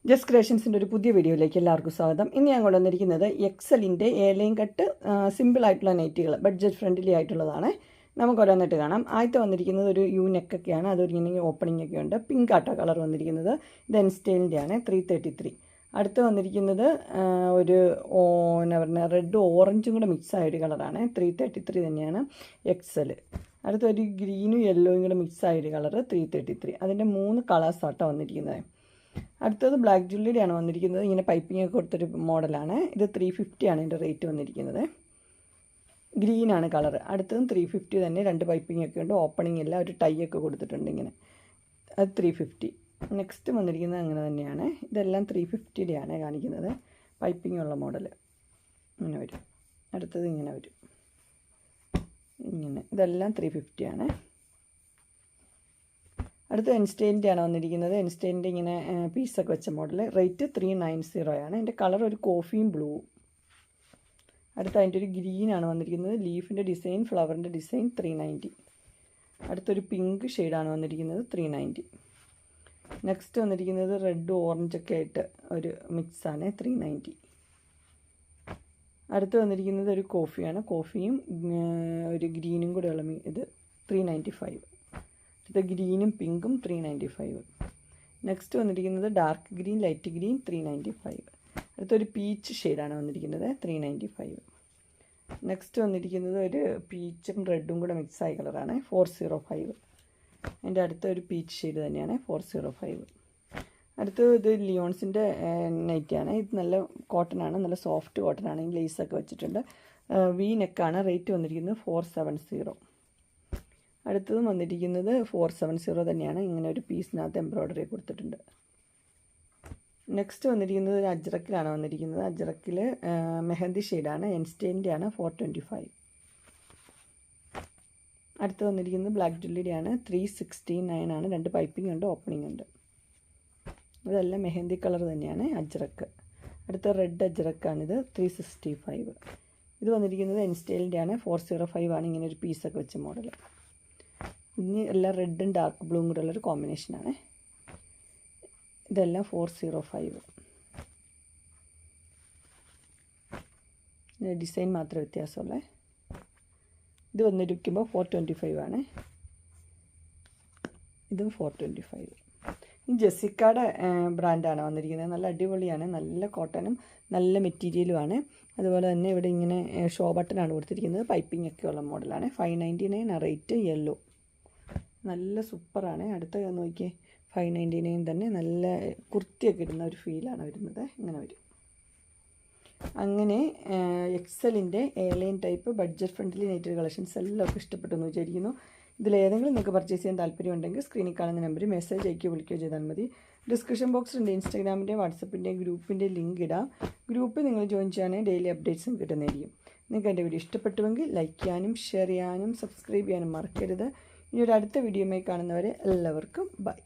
Just ക്രിയേഷൻസിൻ്റെ ഒരു പുതിയ വീഡിയോയിലേക്ക് എല്ലാവർക്കും സ്വാഗതം. ഇന്ന് ഞാൻ കൊണ്ടുവന്നിരിക്കുന്നത് എക്സലിൻ്റെ ഏലയും കട്ട് സിമ്പിളായിട്ടുള്ള നൈറ്റികൾ, ബഡ്ജറ്റ് ഫ്രണ്ട്ലി ആയിട്ടുള്ളതാണ്. നമുക്ക് ഓരോന്നിട്ട് കാണാം. ആദ്യത്തെ വന്നിരിക്കുന്നത് ഒരു യു നെക്കൊക്കെയാണ്, അതൊരു ഇങ്ങനെ ഓപ്പണിംഗ് ഒക്കെ ഉണ്ട്. പിങ്ക് ആട്ടോ കളർ വന്നിരിക്കുന്നത്. ഇത് എൻസ്റ്റൈലിൻ്റെ ആണ്, 333. അടുത്ത് വന്നിരിക്കുന്നത് ഒരു എന്നാ പറയുക റെഡ് ഓറഞ്ചും കൂടെ മിക്സായ ഒരു കളറാണ്, 333 തന്നെയാണ് എക്സൽ. അടുത്തൊരു ഗ്രീനും യെല്ലോയും കൂടെ മിക്സായൊരു കളറ്, 333. അതിൻ്റെ 3 കളേഴ്സാട്ടോ വന്നിരിക്കുന്നത്. അടുത്തത് ബ്ലാക്ക് ജ്വല്ലറി ആണ് വന്നിരിക്കുന്നത്. ഇങ്ങനെ പൈപ്പിംഗ് ഒക്കെ കൊടുത്തൊരു മോഡലാണ്. ഇത് 350 ആണ് ഇതിൻ്റെ റേറ്റ് വന്നിരിക്കുന്നത്. ഗ്രീനാണ് കളർ. അടുത്തതും 350 തന്നെ. 2 പൈപ്പിംഗ് ഒക്കെ ഉണ്ട്, ഓപ്പണിംഗ് ഇല്ല, ഒരു ടൈ ഒക്കെ കൊടുത്തിട്ടുണ്ട് ഇങ്ങനെ. അത് 350. നെക്സ്റ്റ് വന്നിരിക്കുന്നത് അങ്ങനെ തന്നെയാണ്. ഇതെല്ലാം 350 ആണ് കാണിക്കുന്നത്. പൈപ്പിംഗ് ഉള്ള മോഡൽ ഇങ്ങനെ വരും. അടുത്തത് ഇങ്ങനെ വരും, ഇങ്ങനെ. ഇതെല്ലാം 350 ആണ്. അടുത്ത എൻസ്റ്റൈലിൻ്റെ ആണ് വന്നിരിക്കുന്നത്. എൻസ്റ്റൈലിൻ്റെ ഇങ്ങനെ പീസൊക്കെ വെച്ച മോഡൽ. റേറ്റ് 390 ആണ്. എൻ്റെ കളർ ഒരു കോഫിയും ബ്ലൂവും. അടുത്ത അതിൻ്റെ ഒരു ഗ്രീനാണ് വന്നിരിക്കുന്നത്. ലീഫിൻ്റെ ഡിസൈൻ, ഫ്ലവറിൻ്റെ ഡിസൈൻ, 390. അടുത്തൊരു പിങ്ക് ഷെയ്ഡാണ് വന്നിരിക്കുന്നത്, 390. നെക്സ്റ്റ് വന്നിരിക്കുന്നത് റെഡ് ഓറഞ്ചൊക്കെ ആയിട്ട് ഒരു മിക്സാണ്, 390. അടുത്ത് വന്നിരിക്കുന്നത് ഒരു കോഫിയാണ്. കോഫിയും ഒരു ഗ്രീനും കൂടെയുള്ള ഇത് 395. ഇത് ഗ്രീനും പിങ്കും 395. നെക്സ്റ്റ് വന്നിരിക്കുന്നത് ഡാർക്ക് ഗ്രീൻ, ലൈറ്റ് ഗ്രീൻ, 395. അടുത്തൊരു പീച്ച് ഷെയ്ഡാണ് വന്നിരിക്കുന്നത്, 395. നെക്സ്റ്റ് വന്നിരിക്കുന്നത് ഒരു പീച്ചും റെഡും കൂടെ മിക്സായ കളറാണ്, 405. അതിൻ്റെ അടുത്തൊരു പീച്ച് ഷെയ്ഡ് തന്നെയാണ്, 405. അടുത്ത് ഇത് ലിയോൺസിൻ്റെ നൈറ്റിയാണ്. ഇത് നല്ല കോട്ടനാണ്, നല്ല സോഫ്റ്റ് കോട്ടനാണ്. ലേസൊക്കെ വെച്ചിട്ടുണ്ട്. വി നെക്കാണ്. റേറ്റ് വന്നിരിക്കുന്നത് 470. അടുത്തതും വന്നിരിക്കുന്നത് 470 തന്നെയാണ്. ഇങ്ങനെ ഒരു പീസിനകത്ത് എംബ്രോയ്ഡറി കൊടുത്തിട്ടുണ്ട്. നെക്സ്റ്റ് വന്നിരിക്കുന്നത് ഒരു അജ്രക്കിലാണ് വന്നിരിക്കുന്നത്. അജ്രക്കിൽ മെഹന്തി ഷെയ്ഡാണ്, എൻസ്റ്റൈലിൻ്റെ ആണ്, 425. അടുത്ത് വന്നിരിക്കുന്നത് ബ്ലാക്ക് ജ്വല്ലറി ആണ്, 369 ആണ്. 2 പൈപ്പിംഗ് ഉണ്ട്, ഓപ്പണിംഗ് ഉണ്ട്. ഇതെല്ലാം മെഹന്തി കളർ തന്നെയാണ്, അജ്രക്ക്. അടുത്ത റെഡ് അജ്രക്കാണിത്, 365. ഇത് വന്നിരിക്കുന്നത് എൻസ്റ്റൈലിൻ്റെ ആണ്, 405 ആണ്. ഇങ്ങനെ ഒരു പീസൊക്കെ വെച്ച മോഡൽ. ഇനി എല്ലാം റെഡും ഡാർക്ക് ബ്ലൂവും കൂടെ ഉള്ളൊരു കോമ്പിനേഷനാണ്. ഇതെല്ലാം 405. ഡിസൈൻ മാത്രമേ വ്യത്യാസമുള്ളേ. ഇത് വന്നിരിക്കുമ്പോൾ 425 ആണ്. ഇതും 425. ഈ ജെസ്സിക്കയുടെ ബ്രാൻഡാണ് വന്നിരിക്കുന്നത്. നല്ല അടിപൊളിയാണ്, നല്ല കോട്ടനും നല്ല മെറ്റീരിയലുമാണ്. അതുപോലെ തന്നെ ഇവിടെ ഇങ്ങനെ ഷോ ബട്ടനാണ് കൊടുത്തിരിക്കുന്നത്. പൈപ്പിംഗ് ഒക്കെ ഉള്ള മോഡലാണ്. 599 റേറ്റ്. യെല്ലോ നല്ല സൂപ്പറാണ്. അടുത്ത നോക്കിയേ, 599 തന്നെ. നല്ല കുർത്തിയൊക്കെ ഇടുന്ന ഒരു ഫീലാണ് വരുന്നത്. ഇങ്ങനെ വരും. അങ്ങനെ എക്സലിൻ്റെ airline type budget friendly night collections എല്ലാവർക്കും ഇഷ്ടപ്പെട്ടു എന്ന് വിചാരിക്കുന്നു. ഇതിലേതെങ്കിലും നിങ്ങൾക്ക് പർച്ചേസ് ചെയ്യാൻ താല്പര്യമുണ്ടെങ്കിൽ സ്ക്രീനിൽ കാണുന്ന നമ്പറിൽ മെസ്സേജ് അയക്കുകയോ വിളിക്കുകയോ ചെയ്താൽ മതി. ഡിസ്ക്രിപ്ഷൻ ബോക്സിലുണ്ട് ഇൻസ്റ്റാഗ്രാമിൻ്റെ, വാട്സപ്പിൻ്റെ, ഗ്രൂപ്പിൻ്റെ ലിങ്ക് ഇടാം. ഗ്രൂപ്പിൽ നിങ്ങൾ ജോയിൻ ചെയ്യുകയാണെങ്കിൽ ഡെയിലി അപ്ഡേറ്റ്സും കിട്ടുന്നതായിരിക്കും. നിങ്ങൾക്ക് എൻ്റെ വീഡിയോ ഇഷ്ടപ്പെട്ടുവെങ്കിൽ ലൈക്ക് ചെയ്യാനും ഷെയർ ചെയ്യാനും സബ്സ്ക്രൈബ് ചെയ്യാനും മറക്കരുത്. ഇനി ഒരു അടുത്ത വീഡിയോയുമായി കാണുന്നവരെ എല്ലാവർക്കും ബൈ.